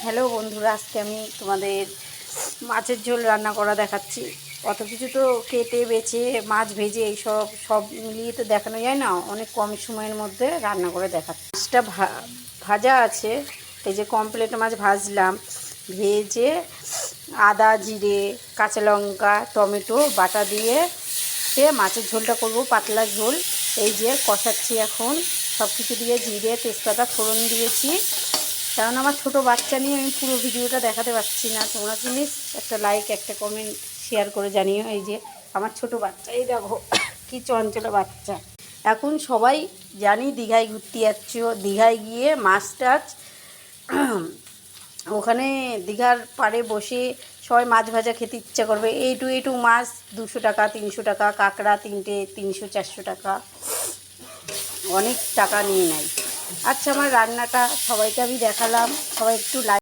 Hello বন্ধুরা, আজকে আমি তোমাদের মাছের ঝোল রান্না করা দেখাচ্ছি। অত কিছু তো কেটে বেছে মাছ ভেজে এইসব সব মিলিয়ে তো দেখানো যায় না, অনেক কম সময়ের মধ্যে রান্না করে দেখাচ্ছি। মাছটা ভাজা আছে, এই যে কমপ্লেট মাছ ভাজলাম, ভেজে আদা জিরে কাঁচা লঙ্কা টমেটো বাটা দিয়ে মাছের ঝোলটা করব, পাতলা ঝোল। এই যে কষাচ্ছি এখন, সব কিছু দিয়ে জিরে তেজপাতা ফোড়ন দিয়েছি, কারণ আমার ছোটো বাচ্চা নিয়ে আমি পুরো ভিডিওটা দেখাতে পারছি না। তোমরা প্লিজ একটা লাইক একটা কমেন্ট শেয়ার করে জানিও। এই যে আমার ছোটো বাচ্চা, এই দেখো কী চঞ্চলা বাচ্চা। এখন সবাই জানি দীঘায় ঘুরতে যাচ্ছ, দীঘায় গিয়ে মাছ টাছ ওখানে দীঘার পাড়ে বসে সবাই মাছ ভাজা খেতে ইচ্ছা করবে। এইটু মাছ 200 টাকা 300 টাকা, কাঁকড়া 3টে 300-400 টাকা, অনেক টাকা নিয়ে নেয়। আচ্ছা, আমার রান্নাটা সবাইকে আমি দেখালাম, সবাই একটু লাইক